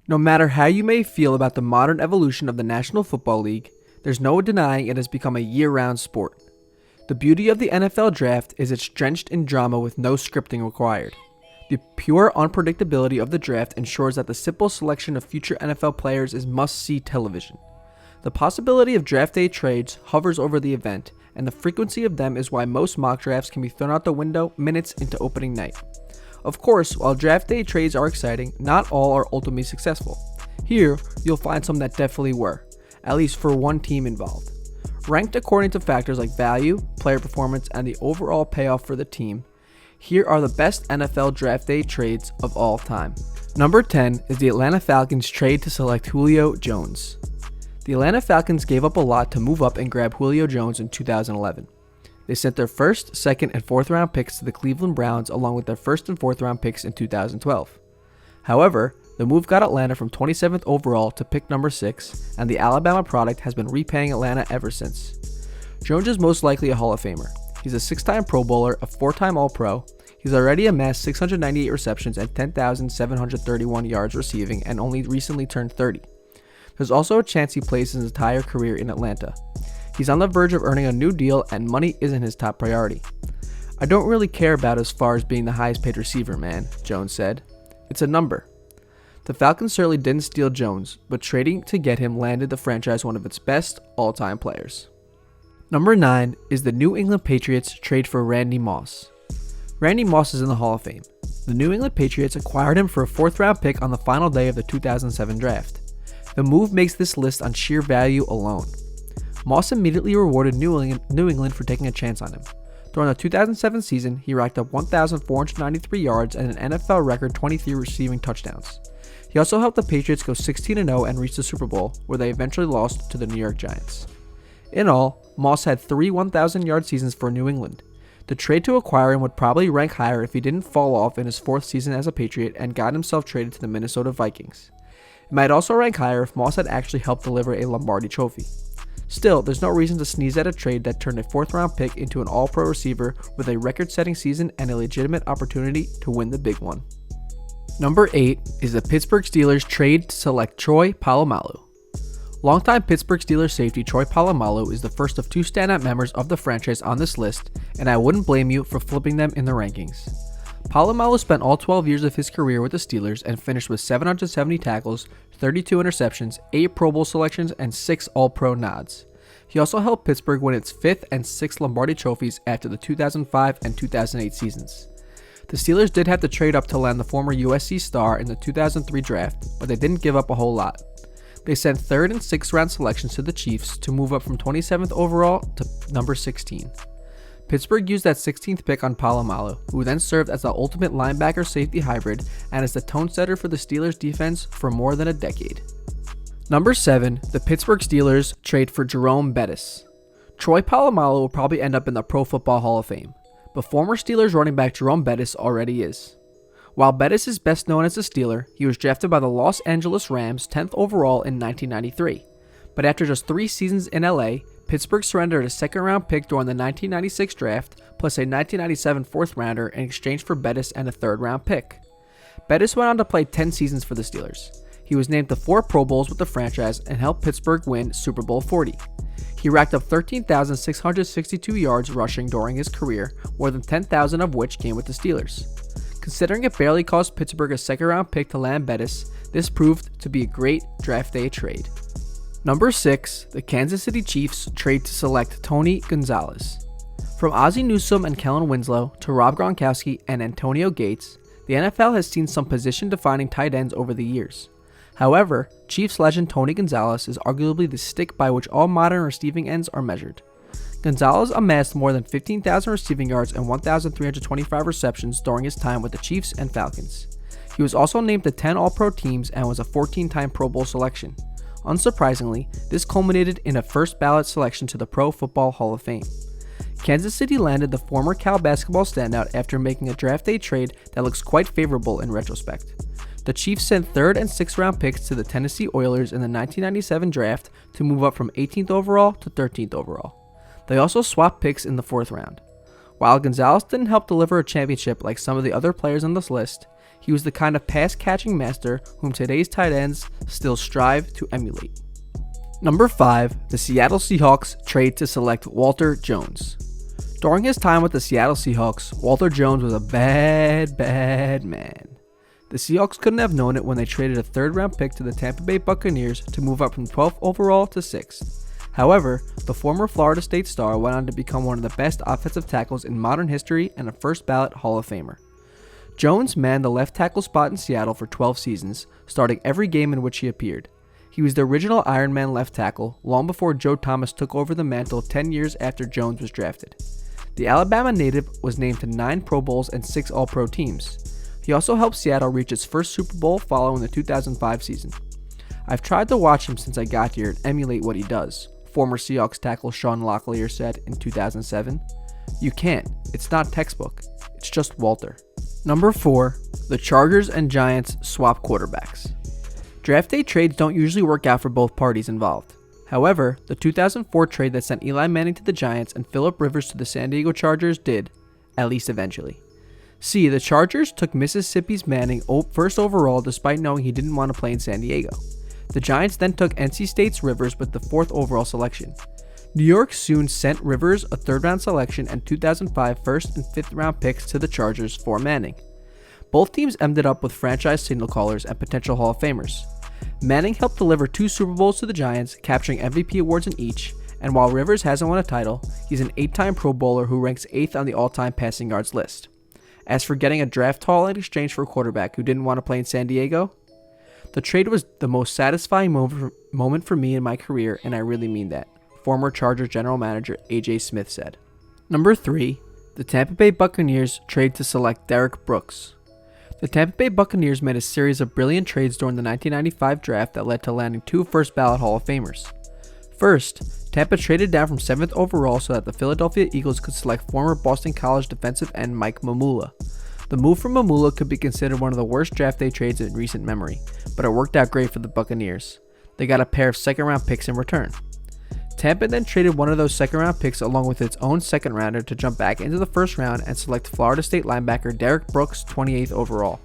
No matter how you may feel about the modern evolution of the National Football League, there's no denying it has become a year-round sport. The beauty of the NFL draft is it's drenched in drama with no scripting required. The pure unpredictability of the draft ensures that the simple selection of future NFL players is must-see television. The possibility of draft day trades hovers over the event, and the frequency of them is why most mock drafts can be thrown out the window minutes into opening night. Of course, while draft day trades are exciting, not all are ultimately successful. Here, you'll find some that definitely were, at least for one team involved. Ranked according to factors like value, player performance, and the overall payoff for the team, here are the best NFL draft day trades of all time. Number 10 is the Atlanta Falcons trade to select Julio Jones. The Atlanta Falcons gave up a lot to move up and grab Julio Jones in 2011. They sent their first, second, and fourth round picks to the Cleveland Browns along with their first and fourth round picks in 2012. However, the move got Atlanta from 27th overall to pick number 6, and the Alabama product has been repaying Atlanta ever since. Jones is most likely a Hall of Famer. He's a 6-time Pro Bowler, a 4-time All-Pro. He's already amassed 698 receptions and 10,731 yards receiving and only recently turned 30. There's also a chance he plays his entire career in Atlanta. He's on the verge of earning a new deal and money isn't his top priority. "I don't really care about as far as being the highest paid receiver, man," Jones said. "It's a number." The Falcons certainly didn't steal Jones, but trading to get him landed the franchise one of its best all-time players. Number 9 is the New England Patriots trade for Randy Moss. Randy Moss is in the Hall of Fame. The New England Patriots acquired him for a 4th round pick on the final day of the 2007 draft. The move makes this list on sheer value alone. Moss immediately rewarded New England for taking a chance on him. During the 2007 season, he racked up 1,493 yards and an NFL record 23 receiving touchdowns. He also helped the Patriots go 16-0 and reach the Super Bowl, where they eventually lost to the New York Giants. In all, Moss had 3 1,000-yard seasons for New England. The trade to acquire him would probably rank higher if he didn't fall off in his 4th season as a Patriot and got himself traded to the Minnesota Vikings. It might also rank higher if Moss had actually helped deliver a Lombardi Trophy. Still, there's no reason to sneeze at a trade that turned a 4th round pick into an all-pro receiver with a record-setting season and a legitimate opportunity to win the big one. Number 8 is the Pittsburgh Steelers trade to select Troy Polamalu. Longtime Pittsburgh Steelers safety Troy Polamalu is the first of 2 standout members of the franchise on this list, and I wouldn't blame you for flipping them in the rankings. Polamalu spent all 12 years of his career with the Steelers and finished with 770 tackles, 32 interceptions, 8 Pro Bowl selections, and 6 All-Pro nods. He also helped Pittsburgh win its 5th and 6th Lombardi Trophies after the 2005 and 2008 seasons. The Steelers did have to trade up to land the former USC star in the 2003 draft, but they didn't give up a whole lot. They sent 3rd and 6th round selections to the Chiefs to move up from 27th overall to number 16. Pittsburgh used that 16th pick on Polamalu, who then served as the ultimate linebacker safety hybrid and as the tone setter for the Steelers defense for more than a decade. Number 7, the Pittsburgh Steelers trade for Jerome Bettis. Troy Polamalu will probably end up in the Pro Football Hall of Fame, but former Steelers running back Jerome Bettis already is. While Bettis is best known as a Steeler, he was drafted by the Los Angeles Rams 10th overall in 1993. But after just 3 seasons in LA, Pittsburgh surrendered a 2nd round pick during the 1996 draft, plus a 1997 4th rounder in exchange for Bettis and a 3rd round pick. Bettis went on to play 10 seasons for the Steelers. He was named to 4 Pro Bowls with the franchise and helped Pittsburgh win Super Bowl 40. He racked up 13,662 yards rushing during his career, more than 10,000 of which came with the Steelers. Considering it barely cost Pittsburgh a 2nd round pick to land Bettis, this proved to be a great draft day trade. Number 6, the Kansas City Chiefs trade to select Tony Gonzalez. From Ozzie Newsome and Kellen Winslow to Rob Gronkowski and Antonio Gates, the NFL has seen some position-defining tight ends over the years. However, Chiefs legend Tony Gonzalez is arguably the stick by which all modern receiving ends are measured. Gonzalez amassed more than 15,000 receiving yards and 1,325 receptions during his time with the Chiefs and Falcons. He was also named to 10 All-Pro teams and was a 14-time Pro Bowl selection. Unsurprisingly, this culminated in a first-ballot selection to the Pro Football Hall of Fame. Kansas City landed the former Cal basketball standout after making a draft day trade that looks quite favorable in retrospect. The Chiefs sent 3rd and 6th round picks to the Tennessee Oilers in the 1997 draft to move up from 18th overall to 13th overall. They also swapped picks in the 4th round. While Gonzalez didn't help deliver a championship like some of the other players on this list, He was the kind of pass-catching master whom today's tight ends still strive to emulate. Number 5, the Seattle Seahawks trade to select Walter Jones. During his time with the Seattle Seahawks, Walter Jones was a bad man. The Seahawks couldn't have known it when they traded a third-round pick to the Tampa Bay Buccaneers to move up from 12th overall to 6th. However, the former Florida State star went on to become one of the best offensive tackles in modern history and a first-ballot Hall of Famer. Jones manned the left tackle spot in Seattle for 12 seasons, starting every game in which he appeared. He was the original Iron Man left tackle, long before Joe Thomas took over the mantle 10 years after Jones was drafted. The Alabama native was named to 9 Pro Bowls and 6 All-Pro teams. He also helped Seattle reach its first Super Bowl following the 2005 season. I've tried to watch him since I got here and emulate what he does, former Seahawks tackle Sean Locklear said in 2007. You can't. It's not textbook. It's just Walter. Number 4, the Chargers and Giants swap quarterbacks. Draft day trades don't usually work out for both parties involved. However, the 2004 trade that sent Eli Manning to the Giants and Phillip Rivers to the San Diego Chargers did, at least eventually. See, the Chargers took Mississippi's Manning first overall despite knowing he didn't want to play in San Diego. The Giants then took NC State's Rivers with the 4th overall selection. New York soon sent Rivers a 3rd-round selection and 2005 1st and 5th-round picks to the Chargers for Manning. Both teams ended up with franchise signal callers and potential Hall of Famers. Manning helped deliver 2 Super Bowls to the Giants, capturing MVP awards in each, and while Rivers hasn't won a title, he's an 8-time Pro Bowler who ranks 8th on the all-time passing yards list. As for getting a draft haul in exchange for a quarterback who didn't want to play in San Diego, the trade was the most satisfying moment for me in my career, and I really mean that, former Chargers general manager A.J. Smith said. Number 3, the Tampa Bay Buccaneers trade to select Derrick Brooks. The Tampa Bay Buccaneers made a series of brilliant trades during the 1995 draft that led to landing 2 first-ballot Hall of Famers. First, Tampa traded down from 7th overall so that the Philadelphia Eagles could select former Boston College defensive end Mike Mamula. The move from Mamula could be considered one of the worst draft day trades in recent memory, but it worked out great for the Buccaneers. They got a pair of second-round picks in return. Tampa then traded one of those second-round picks along with its own second-rounder to jump back into the first round and select Florida State linebacker Derrick Brooks 28th overall.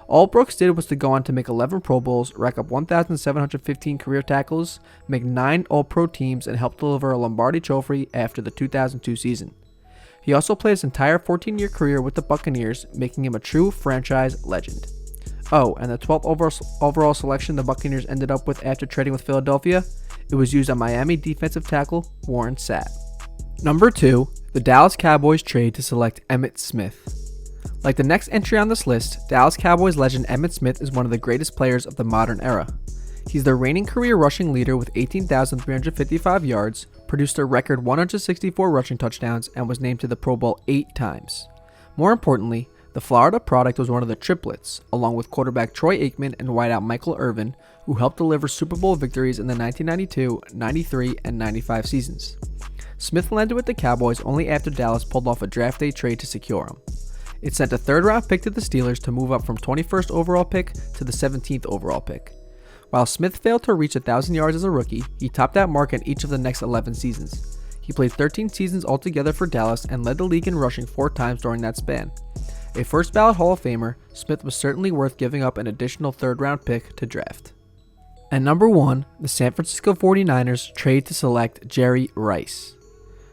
All Brooks did was to go on to make 11 Pro Bowls, rack up 1,715 career tackles, make 9 All-Pro teams, and help deliver a Lombardi Trophy after the 2002 season. He also played his entire 14-year career with the Buccaneers, making him a true franchise legend. Oh, and the 12th overall selection the Buccaneers ended up with after trading with Philadelphia, it was used on Miami defensive tackle Warren Sapp. Number 2, the Dallas Cowboys trade to select Emmitt Smith. Like the next entry on this list, Dallas Cowboys legend Emmitt Smith is one of the greatest players of the modern era. He's the reigning career rushing leader with 18,355 yards, produced a record 164 rushing touchdowns, and was named to the Pro Bowl 8 times. More importantly, the Florida product was one of the triplets, along with quarterback Troy Aikman and wideout Michael Irvin, who helped deliver Super Bowl victories in the 1992, 93, and 95 seasons. Smith landed with the Cowboys only after Dallas pulled off a draft day trade to secure him. It sent a 3rd-round pick to the Steelers to move up from 21st overall pick to the 17th overall pick. While Smith failed to reach 1,000 yards as a rookie, he topped that mark in each of the next 11 seasons. He played 13 seasons altogether for Dallas and led the league in rushing 4 times during that span. A first-ballot Hall of Famer, Smith was certainly worth giving up an additional 3rd-round pick to draft. And number 1, the San Francisco 49ers trade to select Jerry Rice.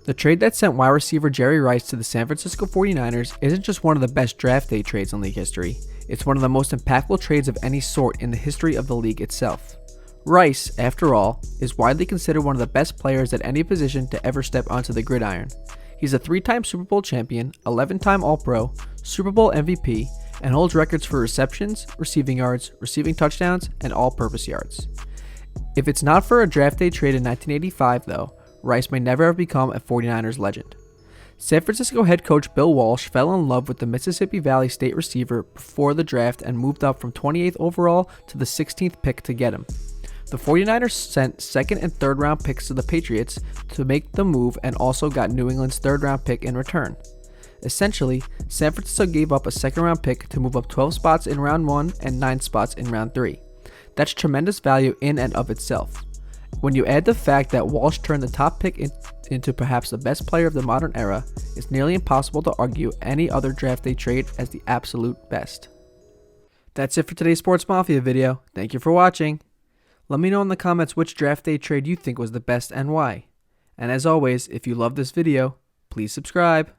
The trade that sent wide receiver Jerry Rice to the San Francisco 49ers isn't just one of the best draft day trades in league history, it's one of the most impactful trades of any sort in the history of the league itself. Rice, after all, is widely considered one of the best players at any position to ever step onto the gridiron. He's a 3-time Super Bowl champion, 11-time All-Pro, Super Bowl MVP, and holds records for receptions, receiving yards, receiving touchdowns, and all-purpose yards. If it's not for a draft day trade in 1985, though, Rice may never have become a 49ers legend. San Francisco head coach Bill Walsh fell in love with the Mississippi Valley State receiver before the draft and moved up from 28th overall to the 16th pick to get him. The 49ers sent 2nd and 3rd round picks to the Patriots to make the move and also got New England's 3rd round pick in return. Essentially, San Francisco gave up a 2nd round pick to move up 12 spots in round 1 and 9 spots in round 3. That's tremendous value in and of itself. When you add the fact that Walsh turned the top pick into perhaps the best player of the modern era, it's nearly impossible to argue any other draft day trade as the absolute best. That's it for today's Sports Mafia video. Thank you for watching. Let me know in the comments which draft day trade you think was the best and why. And as always, if you love this video, please subscribe.